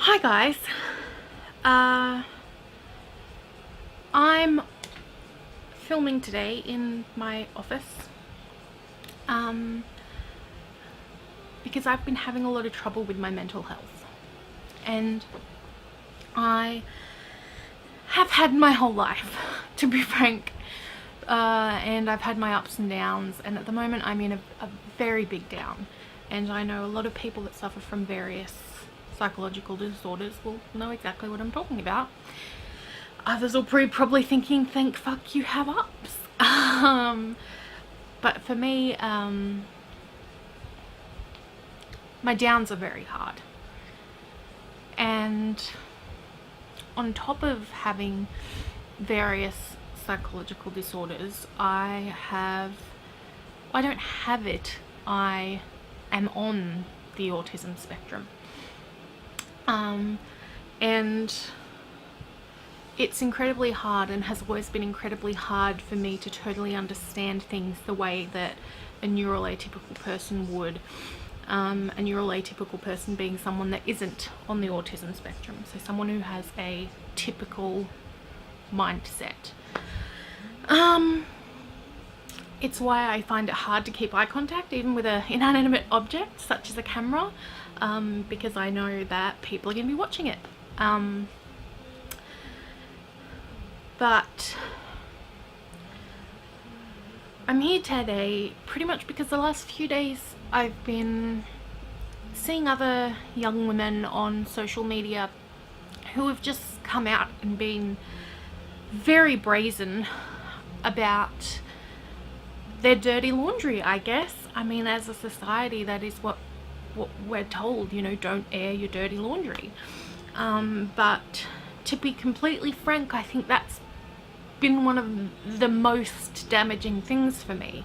Hi guys, I'm filming today in my office because I've been having a lot of trouble with my mental health, and I have had my whole life, to be frank, and I've had my ups and downs, and at the moment I'm in a very big down, and I know a lot of people that suffer from various psychological disorders will know exactly what I'm talking about. Others will probably thinking, thank fuck you have ups. But for me, my downs are very hard. And on top of having various psychological disorders, I don't have it, I am on the autism spectrum. And it's incredibly hard, and has always been incredibly hard for me to totally understand things the way that a neuroatypical person would. A neuroatypical person being someone that isn't on the autism spectrum, so someone who has a typical mindset. It's why I find it hard to keep eye contact even with an inanimate object such as a camera, because I know that people are going to be watching it. But I'm here today pretty much because the last few days I've been seeing other young women on social media who have just come out and been very brazen about their dirty laundry, I guess. I mean, as a society, that is what we're told, you know, don't air your dirty laundry. But to be completely frank, I think that's been one of the most damaging things for me,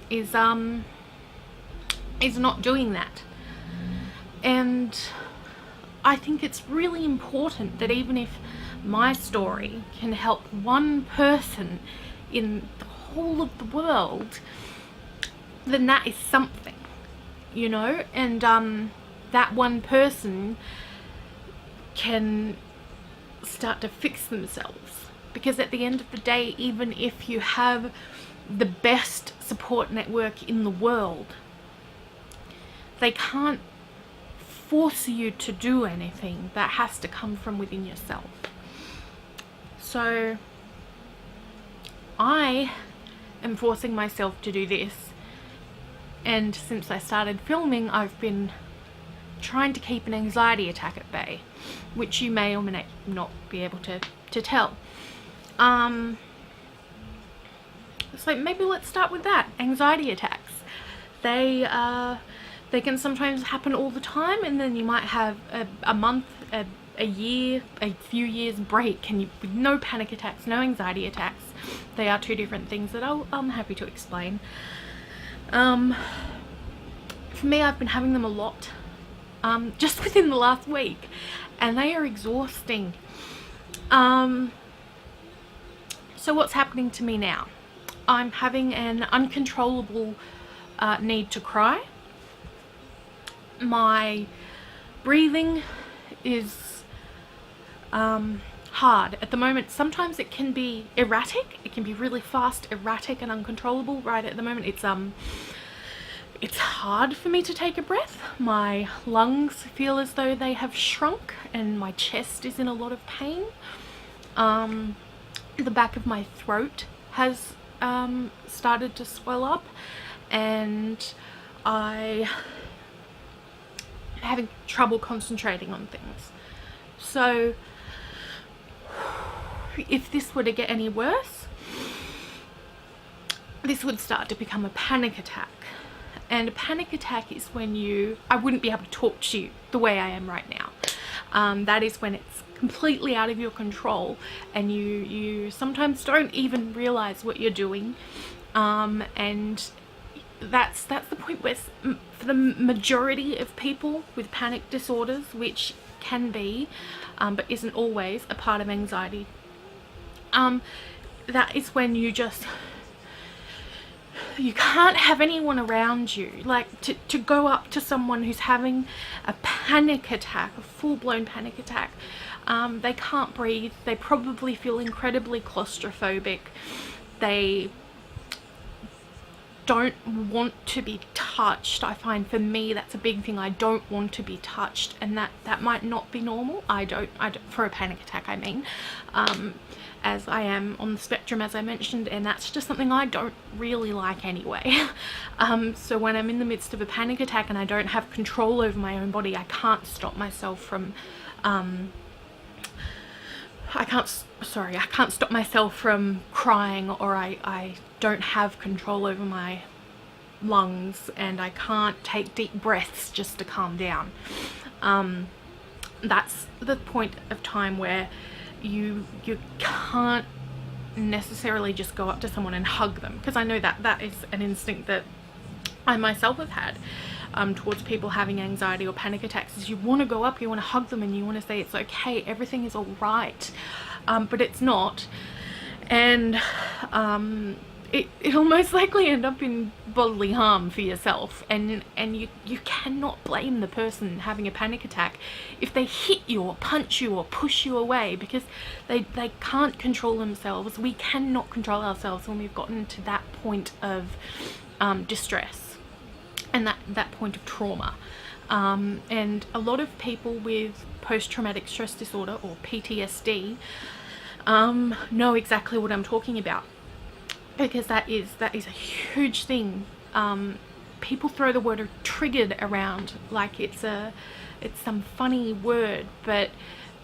is not doing that. And I think it's really important that even if my story can help one person in the whole of the world, then that is something, you know, and that one person can start to fix themselves. Because at the end of the day, even if you have the best support network in the world, they can't force you to do anything. That has to come from within yourself. So I am forcing myself to do this, and since I started filming, I've been trying to keep an anxiety attack at bay, which you may or may not be able to tell. So maybe let's start with that. Anxiety attacks. They can sometimes happen all the time, and then you might have a month, a year, a few years break, and with no panic attacks, no anxiety attacks. They are two different things that I'm happy to explain. For me, I've been having them a lot, just within the last week, and they are exhausting. So what's happening to me now? I'm having an uncontrollable need to cry. My breathing is hard at the moment. Sometimes it can be erratic. It can be really fast, erratic, and uncontrollable. Right at the moment, it's hard for me to take a breath. My lungs feel as though they have shrunk, and my chest is in a lot of pain. The back of my throat has started to swell up, and I am having trouble concentrating on things. So if this were to get any worse, this would start to become a panic attack. And a panic attack is when I wouldn't be able to talk to you the way I am right now. That is when it's completely out of your control, and you sometimes don't even realize what you're doing, and that's the point where, for the majority of people with panic disorders, which can be but isn't always a part of anxiety, that is when you just you can't have anyone around you, like to go up to someone who's having a panic attack, a full-blown panic attack. They can't breathe, they probably feel incredibly claustrophobic, they don't want to be touched. I find for me that's a big thing. I don't want to be touched, and that might not be normal. I don't for a panic attack, I mean, as I am on the spectrum, as I mentioned, and that's just something I don't really like anyway. So when I'm in the midst of a panic attack and I don't have control over my own body, I can't stop myself from I can't stop myself from crying, or I don't have control over my lungs, and I can't take deep breaths just to calm down. That's the point of time where you can't necessarily just go up to someone and hug them, because I know that is an instinct that I myself have had towards people having anxiety or panic attacks, is you want to go up, you want to hug them, and you want to say it's okay, everything is all right, but it's not, and it'll most likely end up in bodily harm for yourself, and you cannot blame the person having a panic attack if they hit you or punch you or push you away, because they can't control themselves. We cannot control ourselves when we've gotten to that point of distress and that point of trauma. And a lot of people with post-traumatic stress disorder, or PTSD, know exactly what I'm talking about, because that is a huge thing. People throw the word triggered around like it's some funny word, but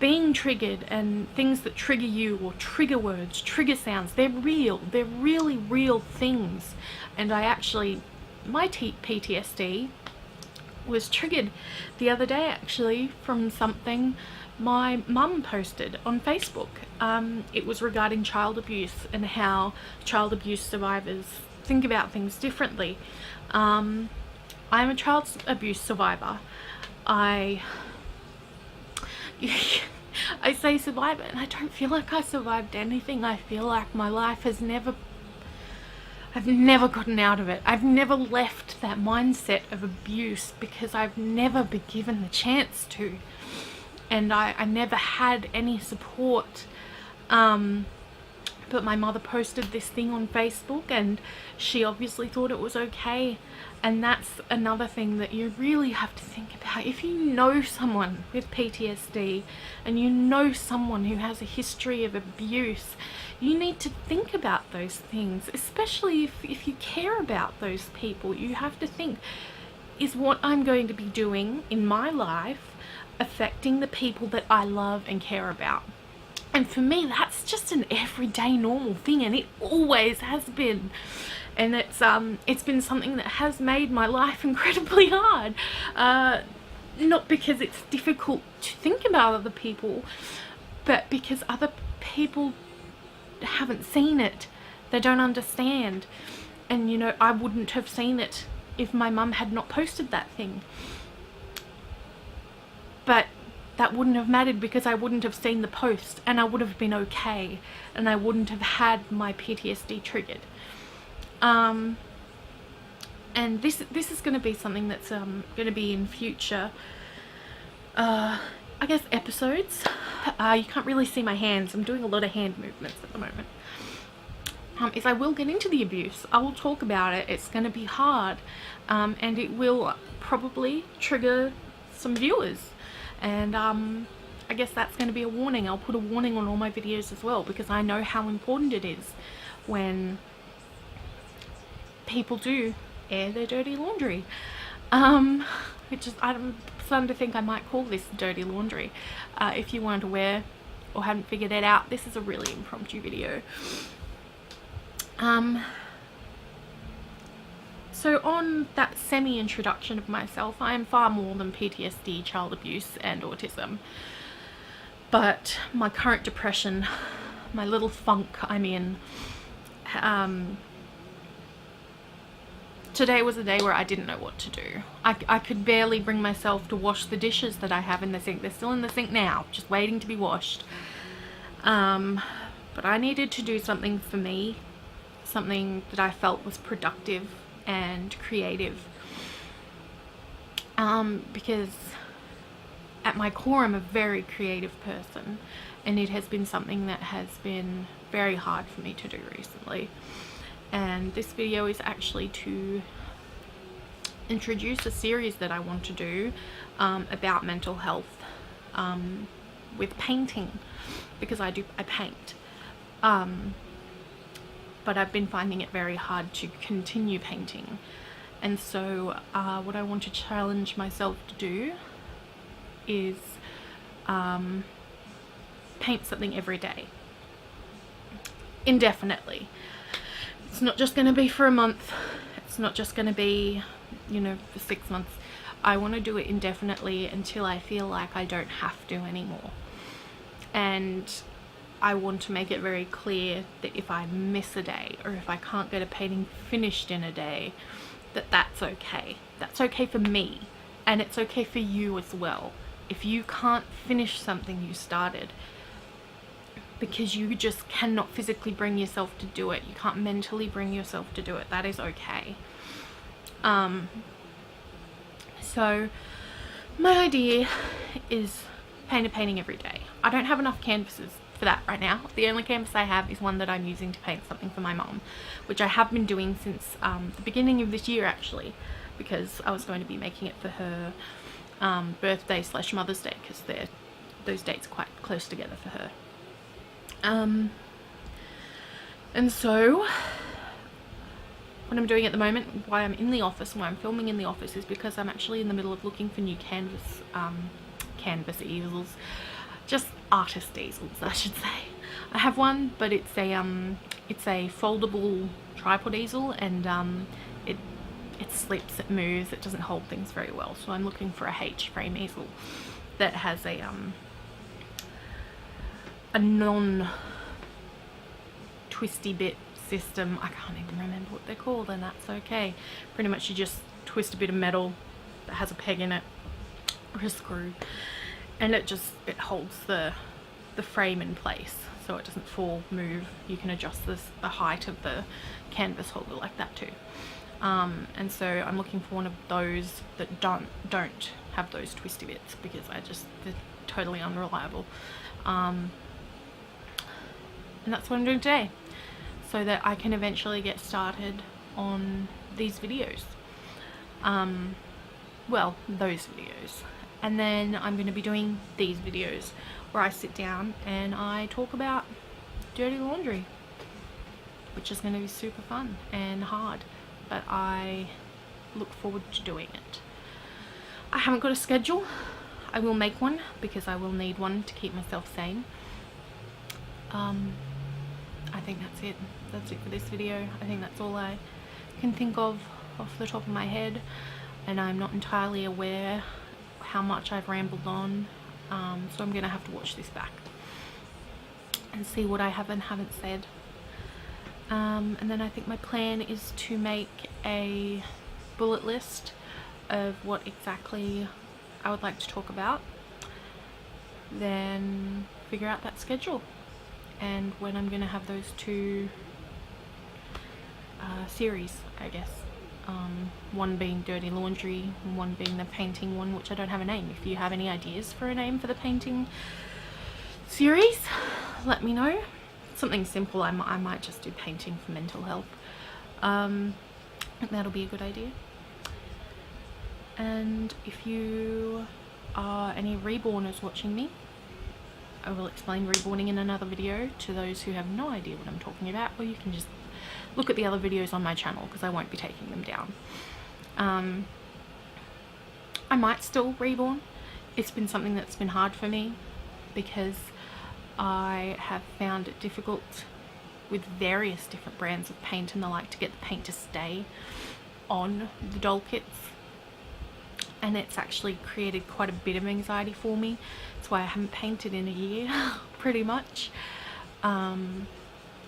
being triggered and things that trigger you, or trigger words, trigger sounds, they're real. They're really real things. And my PTSD was triggered the other day, actually, from something my mum posted on Facebook. It was regarding child abuse and how child abuse survivors think about things differently. I'm a child abuse survivor. I say survivor, and I don't feel like I survived anything. I feel like my life has I've never gotten out of it. I've never left that mindset of abuse, because I've never been given the chance to. And I never had any support. But my mother posted this thing on Facebook, and she obviously thought it was okay. And that's another thing that you really have to think about. If you know someone with PTSD, and you know someone who has a history of abuse, you need to think about those things, especially if you care about those people. You have to think, is what I'm going to be doing in my life affecting the people that I love and care about? And for me, that's just an everyday normal thing, and it always has been. And it's been something that has made my life incredibly hard. Not because it's difficult to think about other people, but because other people haven't seen it. They don't understand. And you know, I wouldn't have seen it if my mum had not posted that thing. But that wouldn't have mattered, because I wouldn't have seen the post, and I would have been okay, and I wouldn't have had my PTSD triggered. And this is going to be something that's going to be in future, I guess, episodes. You can't really see my hands. I'm doing a lot of hand movements at the moment. Is I will get into the abuse. I will talk about it. It's going to be hard, and it will probably trigger some viewers. And I guess that's going to be a warning. I'll put a warning on all my videos as well, because I know how important it is when people do air their dirty laundry. Which is, I'm starting to think I might call this dirty laundry. If you weren't aware or hadn't figured it out, this is a really impromptu video. So on that semi-introduction of myself, I am far more than PTSD, child abuse and autism. But my current depression, my little funk I'm in, today was a day where I didn't know what to do. I could barely bring myself to wash the dishes that I have in the sink. They're still in the sink now, just waiting to be washed. But I needed to do something for me. something that I felt was productive and creative, because at my core I'm a very creative person, and it has been something that has been very hard for me to do recently. And this video is actually to introduce a series that I want to do about mental health with painting, because I paint, but I've been finding it very hard to continue painting. And so what I want to challenge myself to do is paint something every day, indefinitely. It's not just going to be for a month, it's not just going to be, you know, for 6 months. I want to do it indefinitely until I feel like I don't have to anymore. And I want to make it very clear that if I miss a day, or if I can't get a painting finished in a day, that's okay. That's okay for me, and it's okay for you as well. If you can't finish something you started because you just cannot physically bring yourself to do it, you can't mentally bring yourself to do it, that is okay. So my idea is paint a painting every day. I don't have enough canvases for that right now. The only canvas I have is one that I'm using to paint something for my mum, which I have been doing since the beginning of this year, actually, because I was going to be making it for her birthday / Mother's Day, because those dates are quite close together for her. And so what I'm doing at the moment, why I'm in the office, why I'm filming in the office, is because I'm actually in the middle of looking for new canvas easels, just artist easels, I should say. I have one, but it's a foldable tripod easel, and it slips, it moves, it doesn't hold things very well. So I'm looking for a H-frame easel that has a non-twisty bit system. I can't even remember what they're called, and that's okay. Pretty much you just twist a bit of metal that has a peg in it, or a screw, and it holds the frame in place so it doesn't fall, move. You can adjust the height of the canvas holder like that too. And so I'm looking for one of those that don't have those twisty bits, because they're totally unreliable. And that's what I'm doing today, so that I can eventually get started on these videos. Well, those videos. And then I'm going to be doing these videos where I sit down and I talk about dirty laundry, which is going to be super fun and hard, but I look forward to doing it. I haven't got a schedule. I will make one, because I will need one to keep myself sane. I think that's it. That's it for this video. I think that's all I can think of off the top of my head, and I'm not entirely aware how much I've rambled on, so I'm gonna have to watch this back and see what I have and haven't said. And then I think my plan is to make a bullet list of what exactly I would like to talk about, then figure out that schedule and when I'm gonna have those two series, I guess. One being dirty laundry, and one being the painting one, which I don't have a name. If you have any ideas for a name for the painting series, let me know. Something simple. I might just do painting for mental health. I think that'll be a good idea. And if you are any reborners watching me, I will explain reborning in another video to those who have no idea what I'm talking about, or you can just look at the other videos on my channel, because I won't be taking them down. I might still reborn. It's been something that's been hard for me, because I have found it difficult with various different brands of paint and the like to get the paint to stay on the doll kits, and it's actually created quite a bit of anxiety for me. That's why I haven't painted in a year pretty much.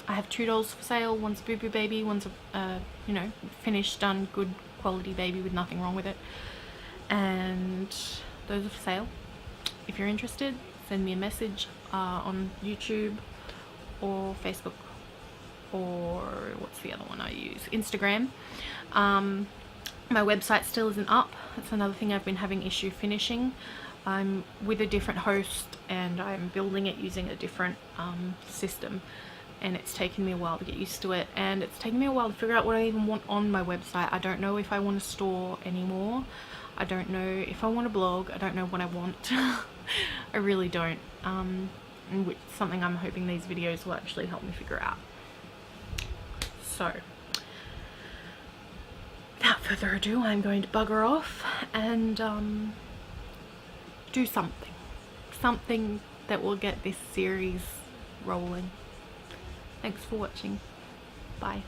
I have 2 dolls for sale. One's a Boo Boo baby, one's a you know, finished, done, good quality baby with nothing wrong with it, and those are for sale. If you're interested, send me a message on YouTube or Facebook or what's the other one I use? Instagram. My website still isn't up. That's another thing I've been having issue finishing. I'm with a different host and I'm building it using a different system, and it's taken me a while to get used to it, and it's taken me a while to figure out what I even want on my website. I don't know if I want a store anymore. I don't know if I want a blog. I don't know what I want. I really don't. And which is something I'm hoping these videos will actually help me figure out. So without further ado, I'm going to bugger off and do something that will get this series rolling. Thanks for watching. Bye.